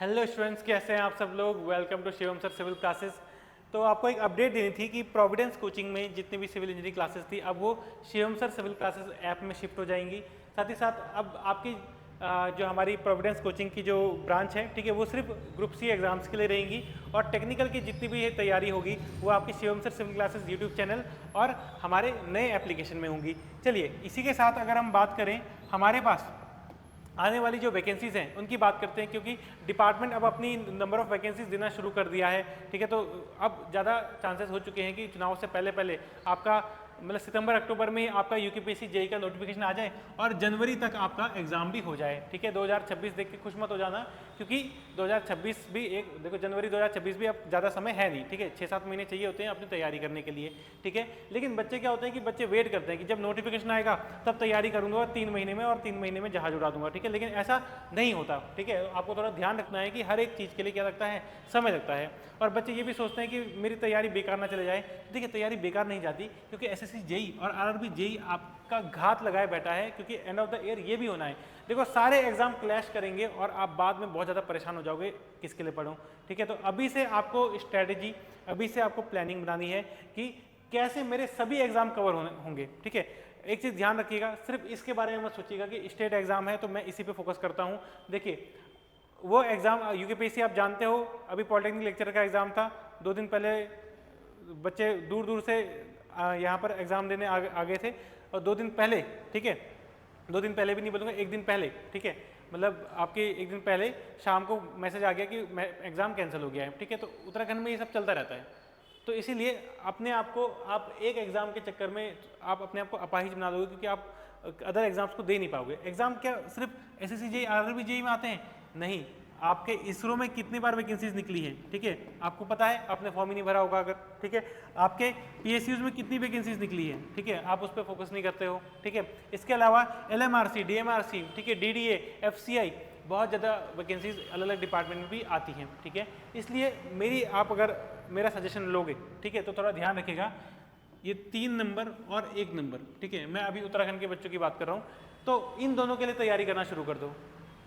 Hello students, कैसे हैं आप सब लोग। Welcome to Shivam sir civil classes. तो आपको एक अपडेट देनी थी कि प्रोविडेंस कोचिंग में जितनी भी सिविल इंजीनियरिंग क्लासेस थी अब वो Shivam sir civil classes app में शिफ्ट हो जाएंगी। साथ ही साथ अब आपकी जो हमारी प्रोविडेंस कोचिंग की जो ब्रांच है, ठीक है, वो सिर्फ ग्रुप सी एग्जाम्स के लिए रहेंगी और टेक्निकल की जितनी भी तैयारी होगी वो आपकी Shivam sir civil classes YouTube channel और हमारे नए एप्लीकेशन में होंगी। चलिए इसी के साथ अगर हम बात करें हमारे पास आने वाली जो वैकेंसीज हैं उनकी बात करते हैं, क्योंकि डिपार्टमेंट अब अपनी नंबर ऑफ वैकेंसीज देना शुरू कर दिया है। ठीक है, तो अब ज़्यादा चांसेस हो चुके हैं कि चुनाव से पहले पहले आपका मतलब सितंबर अक्टूबर में आपका यूपीपीएससी जेई का नोटिफिकेशन आ जाए और जनवरी तक आपका एग्जाम भी हो जाए। ठीक है, 2026 देख के खुश मत हो जाना, क्योंकि 2026 भी एक देखो, जनवरी 2026 भी अब ज़्यादा समय है नहीं। ठीक है, 6-7 महीने चाहिए होते हैं अपनी तैयारी करने के लिए। ठीक है, लेकिन बच्चे क्या होते हैं कि बच्चे वेट करते हैं कि जब नोटिफिकेशन आएगा तब तैयारी करूंगा 3 महीने में और 3 महीने में जहाज उड़ा दूंगा। ठीक है, लेकिन ऐसा नहीं होता। ठीक है, आपको थोड़ा ध्यान रखना है कि हर एक चीज़ के लिए क्या लगता है, समय लगता है। और बच्चे ये भी सोचते हैं कि मेरी तैयारी बेकार ना चले जाए। देखिए, तैयारी बेकार नहीं जाती, क्योंकि एसएससी जेई और आरआरबी जेई आपका घात लगाए बैठा है, क्योंकि एंड ऑफ द ईयर ये भी होना है। देखो, सारे एग्जाम क्लैश करेंगे और आप बाद में बहुत ज़्यादा परेशान हो जाओगे किसके लिए पढ़ूं। ठीक है, तो अभी से आपको स्ट्रेटेजी, अभी से आपको प्लानिंग बनानी है कि कैसे मेरे सभी एग्जाम कवर होंगे। ठीक है, एक चीज़ ध्यान रखिएगा, सिर्फ इसके बारे में मत सोचिएगा कि स्टेट एग्जाम है तो मैं इसी पे फोकस करता हूँ। देखिए, वो एग्जाम यूपीपीएससी आप जानते हो, अभी पॉलिटेक्निक लेक्चर का एग्जाम था, 2 दिन पहले बच्चे दूर दूर से यहाँ पर एग्जाम देने आ गए थे। और 2 दिन पहले, ठीक है, 2 दिन पहले भी नहीं बोलूँगा, 1 दिन पहले, ठीक है, मतलब आपके 1 दिन पहले शाम को मैसेज आ गया कि एग्जाम कैंसिल हो गया है। ठीक है, तो उत्तराखंड में ये सब चलता रहता है। तो इसीलिए अपने आप को आप एक एग्जाम के चक्कर में आप अपने आप को अपाहिज बना दोगे, क्योंकि आप अदर एग्जाम्स को दे नहीं पाओगे। एग्जाम क्या सिर्फ एसएससी जेई आरआरबी जेई में आते हैं? नहीं, आपके इसरो में कितनी बार वैकेंसीज निकली है, ठीक है, आपको पता है, आपने फॉर्म ही नहीं भरा होगा अगर। ठीक है, आपके पीएसयूज में कितनी वैकेंसीज निकली है, ठीक है, आप उस पर फोकस नहीं करते हो। ठीक है, इसके अलावा एलएमआरसी, डीएमआरसी, ठीक है, डीडीए, एफसीआई, बहुत ज़्यादा वैकेंसीज अलग अलग डिपार्टमेंट में भी आती हैं। ठीक है, इसलिए आप अगर मेरा सजेशन लोगे, ठीक है, तो थोड़ा ध्यान रखिएगा, ये 3 नंबर और 1 नंबर, ठीक है, मैं अभी उत्तराखंड के बच्चों की बात कर रहा हूँ, तो इन दोनों के लिए तैयारी करना शुरू कर दो।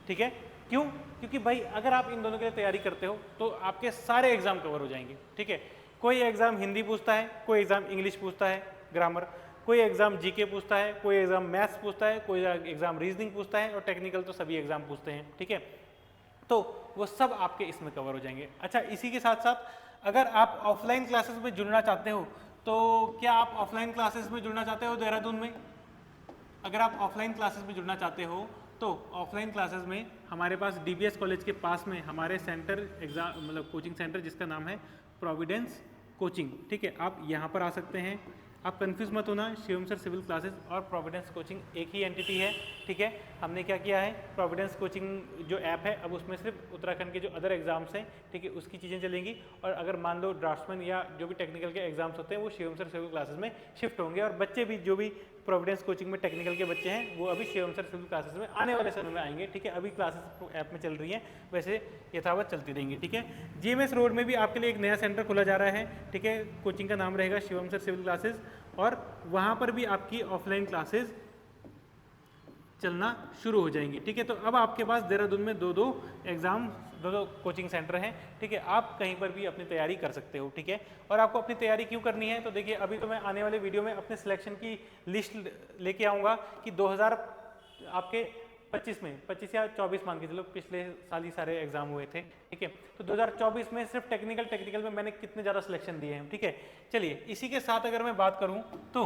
ठीक है, क्यों? क्योंकि भाई अगर आप इन दोनों के लिए तैयारी करते हो तो आपके सारे एग्जाम कवर हो जाएंगे। ठीक है, कोई एग्जाम हिंदी पूछता है, कोई एग्जाम इंग्लिश पूछता है, ग्रामर, कोई एग्जाम जीके पूछता है, कोई एग्जाम मैथ्स पूछता है, कोई एग्जाम रीजनिंग पूछता है, और टेक्निकल तो सभी एग्जाम पूछते हैं। ठीक है, तो वो सब आपके इसमें कवर हो जाएंगे। अच्छा, इसी के साथ साथ अगर आप ऑफलाइन क्लासेस में जुड़ना चाहते हो, तो क्या आप ऑफलाइन क्लासेस में जुड़ना चाहते हो देहरादून में? अगर आप ऑफलाइन क्लासेस में जुड़ना चाहते हो तो ऑफलाइन क्लासेस में हमारे पास डीबीएस कॉलेज के पास में हमारे सेंटर एग्जाम मतलब कोचिंग सेंटर, जिसका नाम है प्रोविडेंस कोचिंग। ठीक है, आप यहाँ पर आ सकते हैं। आप कंफ्यूज मत होना, शिवम सर सिविल क्लासेस और प्रोविडेंस कोचिंग एक ही एंटिटी है। ठीक है, हमने क्या किया है, प्रोविडेंस कोचिंग जो ऐप है अब उसमें सिर्फ उत्तराखंड के जो अदर एग्जाम्स हैं, ठीक है, उसकी चीज़ें चलेंगी। और अगर मान लो ड्राफ्ट्समैन या जो भी टेक्निकल के एग्जाम्स होते हैं वो शिवम सर सिविल क्लासेस में शिफ्ट होंगे, और बच्चे भी जो भी प्रोविडेंस कोचिंग में टेक्निकल के बच्चे हैं वो अभी शिवम सर सिविल क्लासेस में आने वाले समय में आएंगे। ठीक है, अभी क्लासेस ऐप में चल रही हैं, वैसे यथावत चलती रहेंगी। ठीक है, जीएमएस रोड में भी आपके लिए एक नया सेंटर खोला जा रहा है। ठीक है, कोचिंग का नाम रहेगा शिवम सर सिविल क्लासेस, और वहाँ पर भी आपकी ऑफलाइन क्लासेस चलना शुरू हो जाएंगी। ठीक है, तो अब आपके पास देहरादून में दो एग्जाम, दो कोचिंग सेंटर हैं। ठीक है, आप कहीं पर भी अपनी तैयारी कर सकते हो। ठीक है, और आपको अपनी तैयारी क्यों करनी है, तो देखिए, अभी तो मैं आने वाले वीडियो में अपने सिलेक्शन की लिस्ट लेके आऊँगा कि 2000 आपके 25 में, 25 या 24 मान के चलो, पिछले साल ही सारे एग्जाम हुए थे। ठीक है, तो 2024 में सिर्फ टेक्निकल में मैंने कितने ज़्यादा सिलेक्शन दिए हैं। ठीक है, चलिए इसी के साथ अगर मैं बात करूँ तो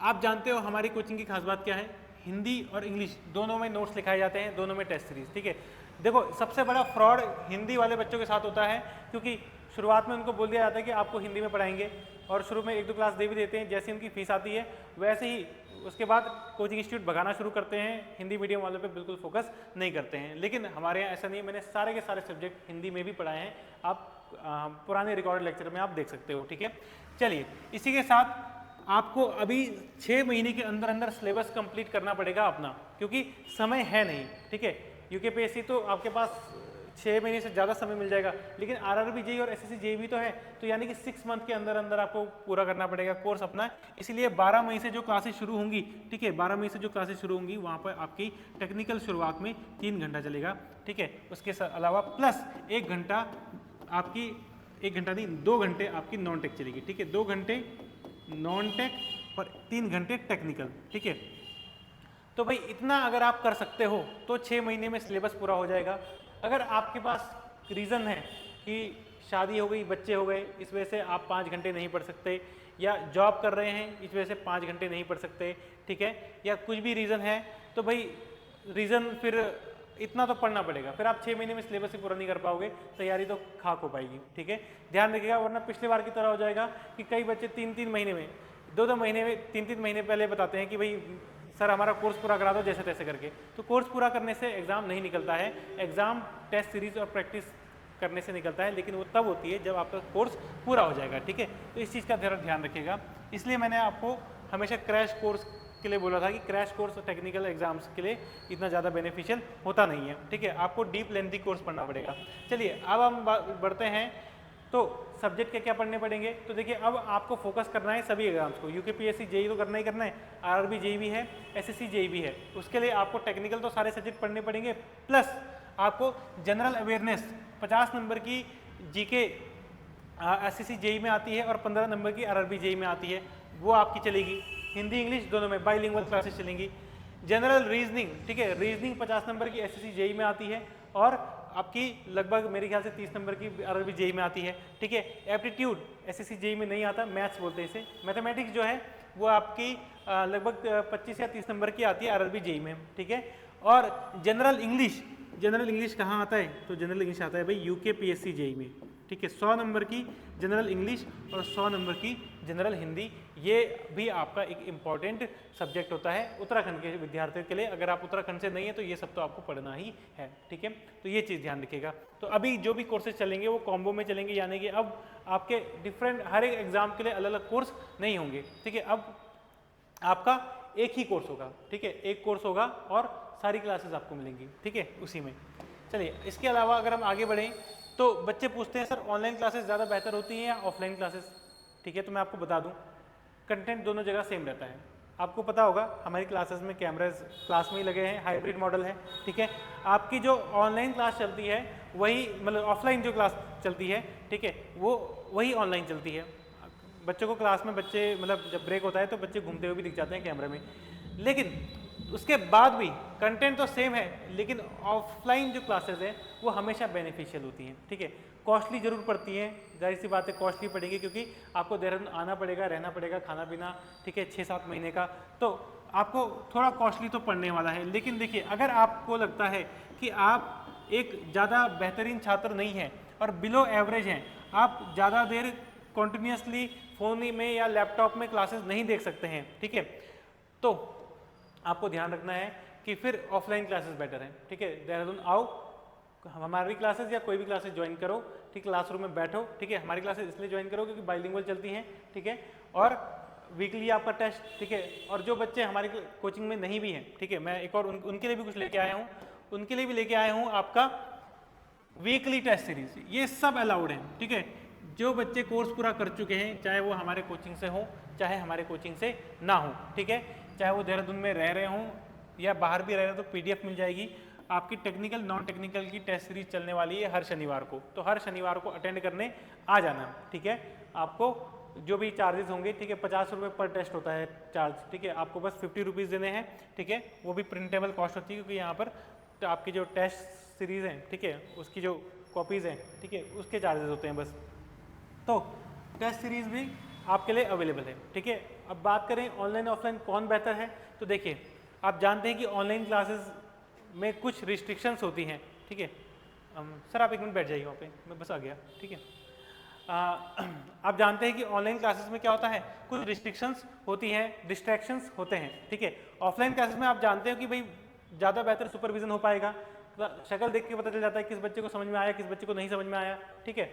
आप जानते हो हमारी कोचिंग की खास बात क्या है, हिंदी और इंग्लिश दोनों में नोट्स लिखाए जाते हैं, दोनों में टेस्ट सीरीज। ठीक है, देखो, सबसे बड़ा फ्रॉड हिंदी वाले बच्चों के साथ होता है, क्योंकि शुरुआत में उनको बोल दिया जाता है कि आपको हिंदी में पढ़ाएंगे, और शुरू में 1-2 क्लास दे भी देते हैं, जैसे उनकी फीस आती है वैसे ही उसके बाद कोचिंग इंस्टीट्यूट भगाना शुरू करते हैं, हिंदी मीडियम वालों पे बिल्कुल फोकस नहीं करते हैं। लेकिन हमारे यहाँ ऐसा नहीं, मैंने सारे के सारे सब्जेक्ट हिंदी में भी पढ़ाए हैं, आप पुराने रिकॉर्ड लेक्चर में आप देख सकते हो। ठीक है, चलिए इसी के साथ आपको अभी 6 महीने के अंदर अंदर सिलेबस कंप्लीट करना पड़ेगा अपना, क्योंकि समय है नहीं। ठीक है, यूकेपीएससी तो आपके पास 6 महीने से ज़्यादा समय मिल जाएगा, लेकिन आरआरबी जेईई और एसएससी जेईई भी तो है, तो यानी कि 6 मंथ के अंदर अंदर आपको पूरा करना पड़ेगा कोर्स अपना। इसलिए 12 मई से जो क्लासेस शुरू होंगी, ठीक है, 12 मई से जो क्लासेस शुरू होंगी वहाँ पर आपकी टेक्निकल शुरुआत में 3 घंटा चलेगा, ठीक है। उसके अलावा प्लस 1 घंटा आपकी, 1 घंटा नहीं 2 घंटे आपकी नॉन टेक चलेगी, ठीक है, 2 घंटे नॉन टेक और 3 घंटे टेक्निकल, ठीक है। तो भाई इतना अगर आप कर सकते हो तो 6 महीने में सिलेबस पूरा हो जाएगा। अगर आपके पास रीज़न है कि शादी हो गई, बच्चे हो गए, इस वजह से आप 5 घंटे नहीं पढ़ सकते, या जॉब कर रहे हैं इस वजह से 5 घंटे नहीं पढ़ सकते, ठीक है, या कुछ भी रीज़न है, तो भाई रीज़न फिर इतना तो पढ़ना पड़ेगा, फिर आप 6 महीने में सिलेबस ही पूरा नहीं कर पाओगे, तैयारी तो खाक हो पाएगी, ठीक है। ध्यान रखिएगा, वरना पिछले बार की तरह हो जाएगा कि कई बच्चे 3-3 महीने में, 2-2 महीने में, 3-3 महीने पहले बताते हैं कि भाई सर हमारा कोर्स पूरा करा दो जैसे तैसे करके। तो कोर्स पूरा करने से एग्ज़ाम नहीं निकलता है, एग्ज़ाम टेस्ट सीरीज और प्रैक्टिस करने से निकलता है, लेकिन वो तब होती है जब आपका कोर्स पूरा हो जाएगा, ठीक है। तो इस चीज़ का ध्यान रखिएगा। इसलिए मैंने आपको हमेशा क्रैश कोर्स के लिए बोला था कि क्रैश कोर्स टेक्निकल एग्जाम्स के लिए इतना ज़्यादा बेनिफिशियल होता नहीं है, ठीक है, आपको डीप लेंथी कोर्स पढ़ना पड़ेगा। चलिए अब हम बढ़ते हैं, तो सब्जेक्ट क्या क्या पढ़ने पड़ेंगे। तो देखिए अब आपको फोकस करना है सभी एग्जाम्स को, यूकेपीएससी जेईई तो करना ही करना है, आरआरबी जेईई भी है, एसएससी जेईई भी है, उसके लिए आपको टेक्निकल तो सारे सब्जेक्ट पढ़ने पड़ेंगे, प्लस आपको जनरल अवेयरनेस 50 नंबर की जीके एसएससी जेईई में आती है और 15 नंबर की आरआरबी जेईई में आती है, वो आपकी चलेगी। हिंदी इंग्लिश दोनों में बाइलिंगुअल क्लासेस चलेंगी। जनरल रीजनिंग, ठीक है, रीजनिंग 50 नंबर की एसएससी जेईई में आती है और आपकी लगभग मेरे ख्याल से 30 नंबर की आरआरबी जेईई में आती है, ठीक है। एप्टीट्यूड एसएससी जेईई में नहीं आता, मैथ्स बोलते हैं इसे। मैथमेटिक्स जो है वो आपकी लगभग 25 या 30 नंबर की आती है आरआरबी जेईई में, ठीक है। और जनरल इंग्लिश कहाँ आता है, तो जनरल इंग्लिश आता है भाई यूकेपीएससी जेईई में, ठीक है। 100 नंबर की जनरल इंग्लिश और 100 नंबर की जनरल हिंदी, ये भी आपका एक इम्पॉर्टेंट सब्जेक्ट होता है उत्तराखंड के विद्यार्थियों के लिए। अगर आप उत्तराखंड से नहीं है तो ये सब तो आपको पढ़ना ही है, ठीक है। तो ये चीज़ ध्यान रखिएगा। तो अभी जो भी कोर्सेज चलेंगे वो कॉम्बो में चलेंगे, यानी कि अब आपके डिफरेंट हर एक एग्जाम के लिए अलग अलग कोर्स नहीं होंगे, ठीक है। अब आपका एक ही कोर्स होगा, ठीक है, एक कोर्स होगा और सारी क्लासेस आपको मिलेंगी, ठीक है, उसी में। चलिए इसके अलावा अगर हम आगे बढ़ें तो बच्चे पूछते हैं सर ऑनलाइन क्लासेस ज़्यादा बेहतर होती हैं या ऑफलाइन क्लासेस, ठीक है। तो मैं आपको बता दूं कंटेंट दोनों जगह सेम रहता है। आपको पता होगा हमारी क्लासेस में कैमराज क्लास में ही लगे हैं, हाइब्रिड मॉडल है, ठीक है। आपकी जो ऑनलाइन क्लास चलती है वही, मतलब ऑफलाइन जो क्लास चलती है, ठीक है, वो वही ऑनलाइन चलती है। बच्चों को क्लास में बच्चे, मतलब जब ब्रेक होता है तो बच्चे घूमते हुए भी दिख जाते हैं कैमरे में, लेकिन उसके बाद भी कंटेंट तो सेम है, लेकिन ऑफलाइन जो क्लासेस हैं वो हमेशा बेनिफिशियल होती हैं, ठीक है। कॉस्टली जरूर पड़ती हैं, जाहिर सी बात है कॉस्टली पड़ेगी, क्योंकि आपको देहरादून आना पड़ेगा, रहना पड़ेगा, खाना पीना, ठीक है, 6-7 महीने का, तो आपको थोड़ा कॉस्टली तो पड़ने वाला है। लेकिन देखिए अगर आपको लगता है कि आप एक ज़्यादा बेहतरीन छात्र नहीं हैं और बिलो एवरेज हैं, आप ज़्यादा देर कॉन्टिन्यूसली फ़ोन में या लैपटॉप में क्लासेस नहीं देख सकते हैं, ठीक है, तो आपको ध्यान रखना है कि फिर ऑफलाइन क्लासेस बेटर हैं, ठीक है। देहरादून आओ, हमारी क्लासेस या कोई भी क्लासेस ज्वाइन करो, ठीक, क्लासरूम में बैठो, ठीक है। हमारी क्लासेस इसलिए ज्वाइन करो क्योंकि बाइलिंगुअल चलती हैं, ठीक है, और वीकली आपका टेस्ट, ठीक है। और जो बच्चे हमारी कोचिंग में नहीं भी हैं, ठीक है, मैं एक और उनके लिए भी कुछ लेके आया हूँ, उनके लिए भी लेके आया हूँ आपका वीकली टेस्ट सीरीज, ये सब अलाउड है, ठीक है। जो बच्चे कोर्स पूरा कर चुके हैं, चाहे वो हमारे कोचिंग से हो चाहे हमारे कोचिंग से ना हो, ठीक है, चाहे वो देहरादून में रह रहे हों या बाहर भी रह रहे हो, तो पीडीएफ मिल जाएगी आपकी। टेक्निकल नॉन टेक्निकल की टेस्ट सीरीज चलने वाली है हर शनिवार को, तो हर शनिवार को अटेंड करने आ जाना, ठीक है। आपको जो भी चार्जेस होंगे, ठीक है, 50 रुपये पर टेस्ट होता है चार्ज, ठीक है, आपको बस 50 रुपीज़ देने हैं, ठीक है। वो भी प्रिंटेबल कॉस्ट होती है, क्योंकि यहाँ पर आपकी जो टेस्ट सीरीज़ हैं, ठीक है, उसकी जो कॉपीज़ हैं, ठीक है, उसके चार्जेस होते हैं बस। तो टेस्ट सीरीज़ भी आपके लिए अवेलेबल है, ठीक है। अब बात करें ऑनलाइन ऑफलाइन कौन बेहतर है, तो देखिए आप जानते हैं कि ऑनलाइन क्लासेस में कुछ रिस्ट्रिक्शंस होती हैं, ठीक है। सर आप एक मिनट बैठ जाइए वहाँ पे, मैं बस आ गया, ठीक है। आप जानते हैं कि ऑनलाइन क्लासेस में क्या होता है, कुछ रिस्ट्रिक्शंस होती हैं, डिस्ट्रैक्शंस होते हैं, ठीक है। ऑफलाइन क्लासेस में आप जानते हो कि भाई ज़्यादा बेहतर सुपरविजन हो पाएगा, शक्ल देख के पता चल जाता है किस बच्चे को समझ में आया, किस बच्चे को नहीं समझ में आया, ठीक है।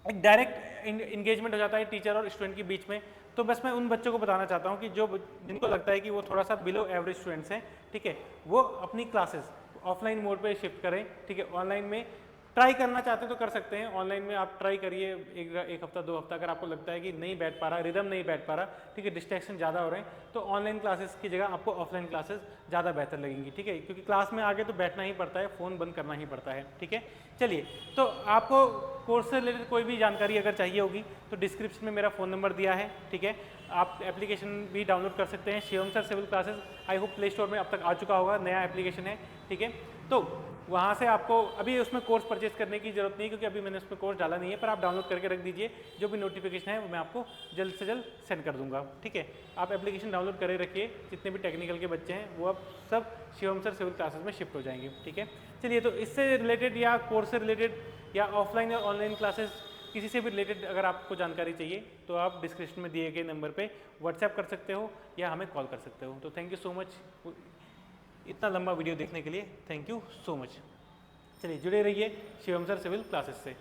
एक डायरेक्ट इंगेजमेंट हो जाता है टीचर और स्टूडेंट के बीच में। तो बस मैं उन बच्चों को बताना चाहता हूँ कि जो जिनको लगता है कि वो थोड़ा सा बिलो एवरेज स्टूडेंट्स हैं, ठीक है, वो अपनी क्लासेस ऑफलाइन मोड पे शिफ्ट करें, ठीक है। ऑनलाइन में ट्राई करना चाहते हैं तो कर सकते हैं, ऑनलाइन में आप ट्राई करिए एक हफ्ता 2 हफ्ता, अगर आपको लगता है कि नहीं बैठ पा रहा, रिदम नहीं बैठ पा रहा, ठीक है, डिस्ट्रैक्शन ज़्यादा हो रहे हैं, तो ऑनलाइन क्लासेस की जगह आपको ऑफलाइन क्लासेस ज़्यादा बेहतर लगेंगी, ठीक है, क्योंकि क्लास में आगे तो बैठना ही पड़ता है, फ़ोन बंद करना ही पड़ता है, ठीक है। चलिए, तो आपको कोर्स से रिलेटेड कोई भी जानकारी अगर चाहिए होगी तो डिस्क्रिप्शन में मेरा फ़ोन नंबर दिया है, ठीक है। आप एप्लीकेशन भी डाउनलोड कर सकते हैं, Shivam sir civil classes, I hope play store में अब तक आ चुका होगा, नया एप्लीकेशन है, ठीक है। तो वहाँ से आपको अभी उसमें कोर्स परचेज करने की जरूरत नहीं है, क्योंकि अभी मैंने उसमें कोर्स डाला नहीं है, पर आप डाउनलोड करके रख दीजिए, जो भी नोटिफिकेशन है वो मैं आपको जल्द से जल्द सेंड कर दूंगा, ठीक है। आप एप्लीकेशन डाउनलोड करे रखिए, जितने भी टेक्निकल के बच्चे हैं वो अब सब शिवम सर सिविल क्लासेस में शिफ्ट हो जाएंगे, ठीक है। चलिए, तो इससे रिलेटेड या कोर्स से रिलेटेड या ऑफलाइन या ऑनलाइन क्लासेस किसी से भी रिलेटेड अगर आपको जानकारी चाहिए तो आप डिस्क्रिप्शन में दिए गए नंबर पे व्हाट्सएप कर सकते हो या हमें कॉल कर सकते हो। तो थैंक यू सो मच इतना लंबा वीडियो देखने के लिए, थैंक यू सो मच। चलिए, जुड़े रहिए शिवम सर सिविल क्लासेस से।